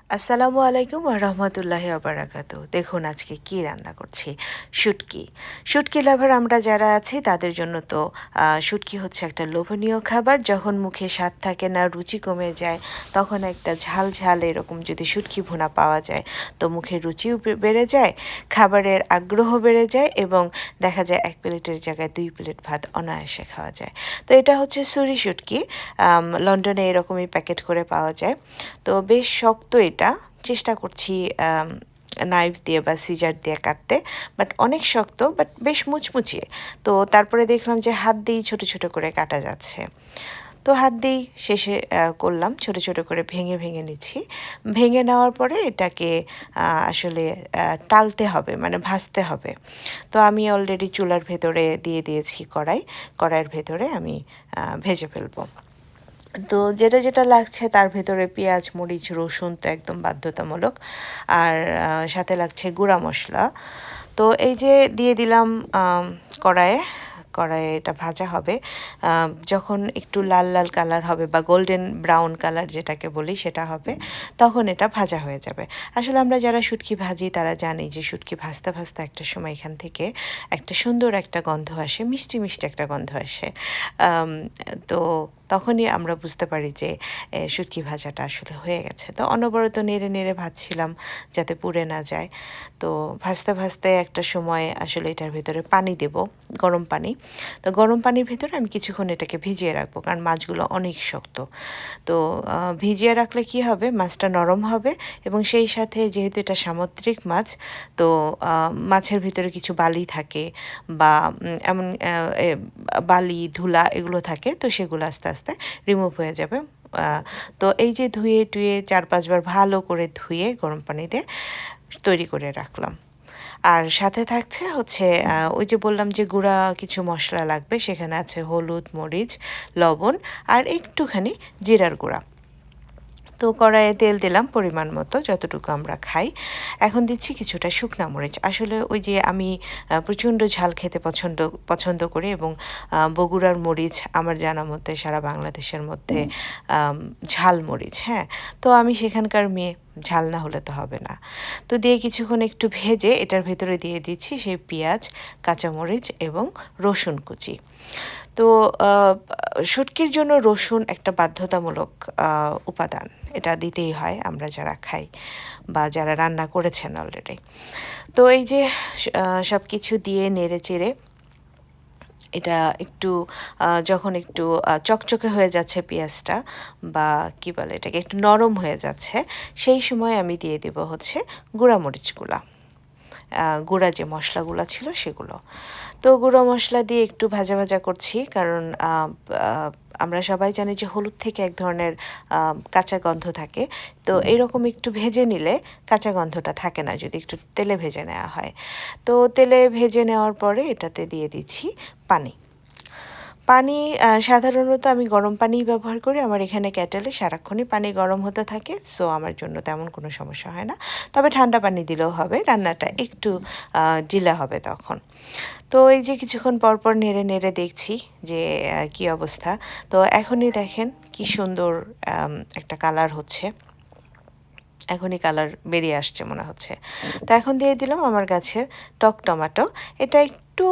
আসসালামু আলাইকুম ওয়া রাহমাতুল্লাহি ওয়া বারাকাতুহু। দেখুন আজকে কি রান্না করছি। শুটকি। শুটকি লাভার আমরা যারা আছি তাদের জন্য তো শুটকি হচ্ছে একটা লোভনীয় খাবার। যখন মুখে স্বাদ থাকে না, রুচি কমে যায়, তখন একটা ঝাল, ঝাল এরকম যদি শুটকি ভুনা পাওয়া যায়, তো মুখের রুচিও বেড়ে যায়, খাবারের আগ্রহ বেড়ে যায় এবং দেখা যায় ১ প্লেটের জায়গায় ২ প্লেট ভাত অনায়াসে খাওয়া যায়। তো এটা হচ্ছে সুরি শুটকি। লন্ডনে এরকমই প্যাকেট করে পাওয়া যায়। তো বেশ শক্ত এটা। চেষ্টা করছি আম নাইফ দিয়ে বা সিজার দিয়ে কাটতে। বাট অনেক শক্ত বাট বেশ মুচমুচে। তো তারপরে দেখলাম যে হাত দিয়েই ছোট, ছোট করে কাটা যাচ্ছে। তো হাত দিয়েই শেষে করলাম। ছোট, ছোট করে ভেঙে, ভেঙে নিচ্ছি। ভেঙে নেওয়ার পরে এটাকে আসলে টালতে হবে মানে ভাজতে হবে। তো আমি অলরেডি চুলার ভেতরে দিয়ে দিয়েছি কড়াই। কড়াইয়ের ভেতরে আমি ভেজে ফেলব। তো যেটা লাগছে তার ভেতরে পেঁয়াজ, মরিচ, রসুন তো একদম বাধ্যতামূলক। আর সাথে লাগছে গুঁড়া মসলা। তো এই যে দিয়ে দিলাম আম কড়াইয়ে, কড়াইয়ে এটা ভাজা হবে। যখন একটু লাল, লাল কালার হবে বা গোল্ডেন ব্রাউন কালার যেটাকে বলি সেটা হবে, তখন এটা ভাজা হয়ে যাবে। আসলে আমরা যারা শুটকি ভাজি তারা জানি যে শুটকি ভাজতে, ভাজতে একটা সময় এখান থেকে একটা সুন্দর একটা গন্ধ আসে, মিষ্টি, মিষ্টি একটা গন্ধ আসে। আম তো তখনই আমরা বুঝতে পারি যে শুটকি ভাজাটা আসলে হয়ে গেছে। তো অনবরত নেড়ে, নেড়ে ভাজছিলাম যাতে পুড়ে না যায়। তো ভাজতে, ভাজতে একটা সময় আসলে এটার ভেতরে পানি দেব, গরম পানি। তো গরম পানির ভেতরে আমি কিছুক্ষণ এটাকে ভিজিয়ে রাখবো কারণ মাছগুলো অনেক শক্ত। তো ভিজিয়ে রাখলে কি হবে মাছটা নরম হবে এবং সেই সাথে যেহেতু এটা সামুদ্রিক মাছ তো মাছের ভিতরে কিছু বালি থাকে বা এমন বালি, ধুলা এগুলো থাকে তো সেগুলো আস্তে, আস্তে রিমুভ হয়ে যাবে। আ তো এই যে ধুয়ে-টুয়ে ৪-৫ বার ভালো করে ধুয়ে গরম পানিতে তৈরি করে রাখলাম। আর সাথে থাকছে হচ্ছে ওই যে বললাম যে গুঁড়া কিছু মসলা লাগবে সেখানে আছে হলুদ, মরিচ, লবণ আর একটুখানি জিরার গুঁড়া। তো কড়াইয়ে তেল দিলাম পরিমাণ মতো যতটুকু আমরা খাই। এখন দিচ্ছি কিছুটা শুকনা মরিচ। আসলে ওই যে আমি প্রচণ্ড ঝাল খেতে পছন্দ করি এবং বগুড়ার মরিচ আমার জানা মতে সারা বাংলাদেশের মধ্যে আম ঝাল মরিচ, হ্যাঁ? তো আমি সেখানকার মেয়ে, ঝাল না হলে তো হবে না। তো দিয়ে কিছুক্ষণ একটু ভেজে এটার ভেতরে দিয়ে দিচ্ছি সেই পেঁয়াজ, কাঁচামরিচ এবং রসুন কুচি। তো আ শুটকির জন্য রসুন একটা বাধ্যতামূলক আ উপাদান। এটা দিতেই হয় আমরা যারা খাই বা যারা রান্না করেছেন অলরেডি। তো এই যে সবকিছু দিয়ে নেড়ে-চেড়ে এটা একটু যখন একটু চকচকে হয়ে যাচ্ছে পেঁয়াজটা বা কি বলে এটাকে একটু নরম হয়ে যাচ্ছে, সেই সময় আমি দিয়ে দিব হচ্ছে গুঁড়া মরিচগুলা। গুঁড়া যে মসলাগুলা ছিল সেগুলো। তো গুঁড়ো মসলা দিয়ে একটু ভাজা, ভাজা করছি কারণ আ আ আমরা সবাই জানি যে হলুদ থেকে এক ধরনের কাঁচা গন্ধ থাকে। তো এরকম একটু ভেজে নিলে কাঁচা গন্ধটা থাকে না যদি একটু তেলে ভেজে নেওয়া হয়। তো তেলে ভেজে নেওয়ার পরে এটাতে দিয়ে দিচ্ছি পানি। পানি সাধারণত আমি গরম পানিই ব্যবহার করি। আমার এখানে কেটেলে সারাক্ষণই পানি গরম হতে থাকে। সো আমার জন্য তেমন কোনো সমস্যা হয় না। তবে ঠান্ডা পানি দিলেও হবে। রান্নাটা একটু আ ঢিলা হবে তখন। তো এই যে কিছুক্ষণ পর, পর নেড়ে, নেড়ে দেখছি যে কি অবস্থা। তো এখনই দেখেন কি সুন্দর একটা কালার হচ্ছে। এখনই কালার বেরিয়ে আসছে মনে হচ্ছে। তো এখন দিয়ে দিলাম আমার গাছের টক টমাটো। এটা একটু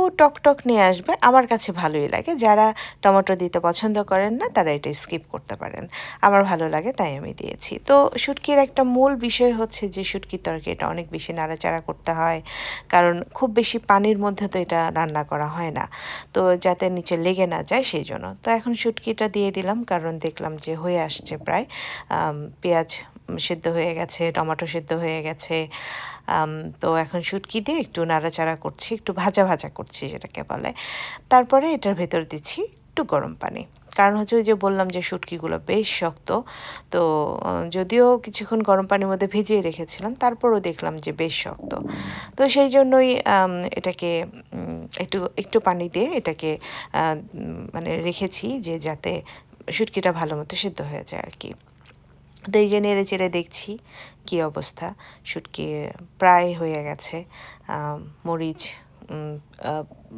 টক নিয়ে আসবে। আমার কাছে ভালোই লাগে। যারা টমেটো দিতে পছন্দ করেন না তারা এটা স্কিপ করতে পারেন। আমার ভালো লাগে তাই আমি দিয়েছি। তো শুটকির একটা মূল বিষয় হচ্ছে যে শুটকির তরকারিটা অনেক বেশি নাড়াচাড়া করতে হয়। কারণ খুব বেশি পানির মধ্যে তো এটা রান্না করা হয় না। তো যাতে নিচে লেগে না যায় সেইজন্য। তো এখন শুটকিটা দিয়ে দিলাম কারণ দেখলাম যে হয়ে আসছে প্রায়। পেঁয়াজ সিদ্ধ হয়ে গেছে, টমেটো সিদ্ধ হয়ে গেছে। আম তো এখন শুটকি দিয়ে একটু নাড়াচাড়া করছি, একটু ভাজা, ভাজা করছি যেটাকে বলে। তারপরে এটার ভেতর দিচ্ছি একটু গরম পানি। কারণ হচ্ছে ওই যে বললাম যে শুটকিগুলো বেশ শক্ত। তো যদিও কিছুক্ষণ গরম পানির মধ্যে ভিজিয়ে রেখেছিলাম, তারপরও দেখলাম যে বেশ শক্ত। তো সেইজন্যই এটাকে একটু পানি দিয়ে এটাকে মানে রেখেছি যে যাতে শুটকিটা ভালোমতো সিদ্ধ হয়ে যায় আরকি। তো এই যে নেড়ে-চেড়ে দেখছি কি অবস্থা। শুটকি প্রায় হয়ে গেছে। আ মরিচ উম আ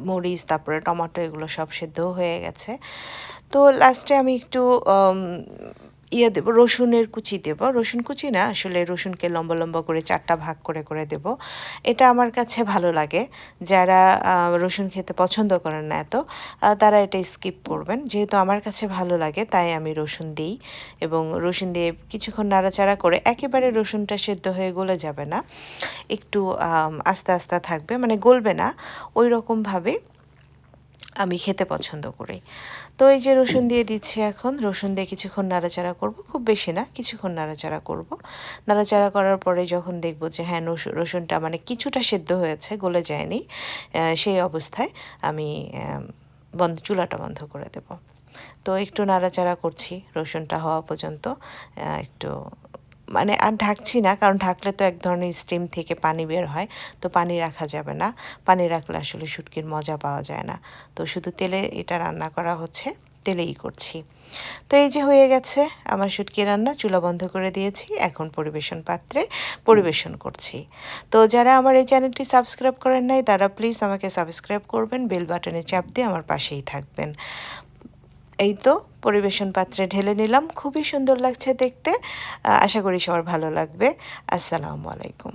মরিচ তারপরে টমেটো এগুলো সব সেদ্ধও হয়ে গেছে। তো লাস্টে আমি একটু ইয়ে দেব, রসুনের কুচি দেব। রসুন কুচি না, আসলে রসুনকে লম্বা লম্বা করে ৪টা ভাগ করে করে দেব। এটা আমার কাছে ভালো লাগে। যারা রসুন খেতে পছন্দ করেন না এত, তারা এটা স্কিপ করবেন। যেহেতু আমার কাছে ভালো লাগে তাই আমি রসুন দিই এবং রসুন দিয়ে কিছুক্ষণ নাড়াচাড়া করে, একেবারে রসুনটা সেদ্ধ হয়ে গলে যাবে না। একটু আস্তে, আস্তে থাকবে, মানে গলবে না। ওইরকমভাবে আমি খেতে পছন্দ করি। তো এই যে রসুন দিয়ে দিচ্ছি এখন। রসুন দিয়ে কিছুক্ষণ নাড়াচাড়া করব। খুব বেশি না, কিছুক্ষণ নাড়াচাড়া করব। নাড়াচাড়া করার পরে যখন দেখব যে হ্যাঁ, রসুনটা মানে কিছুটা সেদ্ধ হয়েছে, গলে যায়নি, সেই অবস্থায় আমি চুলাটা বন্ধ করে দেব। তো একটু নাড়াচাড়া করছি রসুনটা হওয়া পর্যন্ত। একটু মানে আর ঢাকছি না, কারণ ঢাকলে তো এক ধরনের স্টিম থেকে পানি বের হয়। তো পানি রাখা যাবে না। পানি রাখলে আসলে শুটকির মজা পাওয়া যায় না। তো শুধু তেলে এটা রান্না করা হচ্ছে, তেলেই করছি। তো এই যে হয়ে গেছে আমার শুটকি রান্না, চুলা বন্ধ করে দিয়েছি। এখন পরিবেশন পাত্রে পরিবেশন করছি। তো যারা আমার এই চ্যানেলটি সাবস্ক্রাইব করেন নাই, তারা প্লিজ আমাকে সাবস্ক্রাইব করবেন, বেল বাটনে চাপ দিয়ে আমার পাশেই থাকবেন। এই তো পরিবেশন পাত্রে ঢেলে নিলাম। খুবই সুন্দর লাগছে দেখতে। আশা করি সবার ভালো লাগবে। আসসালামু আলাইকুম।